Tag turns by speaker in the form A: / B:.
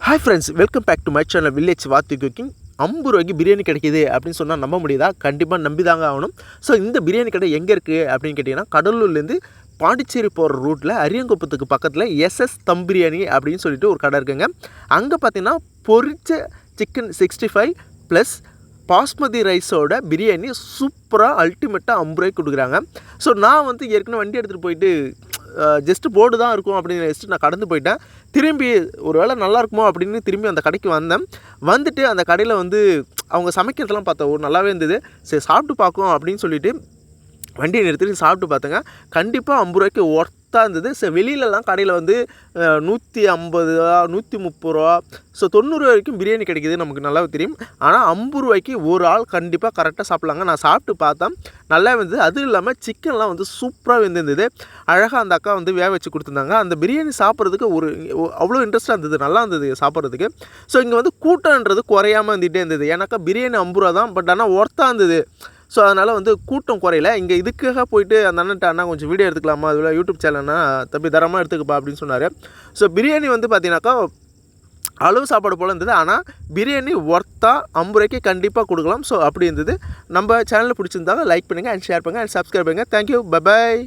A: Hi friends, welcome back to my channel village Vaathi cooking. 50 ரூபாய்க்கு பிரியாணி கிடைக்கிது அப்படின்னு சொன்னால் நம்ப முடியுதா? கண்டிப்பாக நம்பி தாங்க ஆகணும். ஸோ இந்த பிரியாணி கடை எங்கே இருக்குது அப்படின்னு கேட்டிங்கன்னா, கடலூர்லேருந்து பாண்டிச்சேரி போகிற ரூட்டில் அரியங்குப்பத்துக்கு பக்கத்தில் எஸ்எஸ் தம் பிரியாணி அப்படின்னு சொல்லிட்டு ஒரு கடை இருக்குங்க. அங்கே பார்த்தீங்கன்னா பொரிச்ச சிக்கன் 65 ப்ளஸ் பாஸ்மதி ரைஸோட பிரியாணி சூப்பராக அல்டிமேட்டாக 50 ரூபாய்க்கு கொடுக்குறாங்க. ஸோ நான் வந்து ஏற்கனவே வண்டி எடுத்துகிட்டு போயிட்டு ஜஸ்ட்டு போர்டு தான் இருக்கும் அப்படின்னு நினச்சிட்டு நான் கடந்து போயிட்டேன். திரும்பி ஒரு வேளை நல்லா இருக்குமோ அப்படின்னு திரும்பி அந்த கடைக்கு வந்துட்டு அந்த கடையில் வந்து அவங்க சமைக்கிறதெல்லாம் பார்த்தோம், நல்லாவே இருந்தது. சரி சாப்பிட்டு பார்க்கும் அப்படின்னு சொல்லிட்டு வண்டியை நிறுத்திட்டு சாப்பிட்டு பார்த்தேங்க. கண்டிப்பாக 50 ரூபாய்க்கு ஒர்த்தாக இருந்தது. சரி வெளியிலலாம் கடையில் வந்து 150 ரூபா 130 ரூபா, ஸோ 90 வரைக்கும் பிரியாணி கிடைக்கிது, நமக்கு நல்லாவே தெரியும். ஆனால் 50 ரூபாய்க்கு ஒரு ஆள் கண்டிப்பாக கரெக்டாக சாப்பிட்லாங்க. நான் சாப்பிட்டு பார்த்தேன், நல்லா இருந்தது. அதுவும் இல்லாமல் சிக்கன்லாம் வந்து சூப்பராக வெந்திருந்தது. அழகாக அந்த அக்கா வந்து வேக வச்சு கொடுத்துருந்தாங்க. அந்த பிரியாணி சாப்பிட்றதுக்கு அவ்வளோ இன்ட்ரெஸ்ட்டாக இருந்தது, நல்லா இருந்தது சாப்பிட்றதுக்கு. ஸோ இங்கே வந்து கூட்டம்ன்றது குறையாமல் இருந்துகிட்டே இருந்தது. ஏன்னாக்கா பிரியாணி 50 ரூபா தான், பட் ஆனால் ஒர்த்தாக இருந்தது. ஸோ அதனால் வந்து கூட்டம் குறையில. இங்கே இதுக்காக போயிட்டு அந்த அண்ணன்ட்ட, அண்ணா கொஞ்சம் வீடியோ எடுத்துக்கலாமா, அதில் யூடியூப் சேனல்னா தம்பி தரமாக எடுத்துக்கப்பா அப்படின்னு சொன்னார். ஸோ பிரியாணி வந்து பார்த்தீங்கன்னாக்கா அளவு சாப்பாடு போல் இருந்தது. ஆனால் பிரியாணி ஒர்த்தாக 50 ரூபாய்க்கு கண்டிப்பாக கொடுக்கலாம். ஸோ அப்படி இருந்தது. நம்ம சேனலில் பிடிச்சிருந்தாங்க லைக் பண்ணுங்கள் அண்ட் ஷேர் பண்ணுங்கள் அண்ட் சப்ஸ்கிரைப் பண்ணுங்கள். Thank you, bye bye.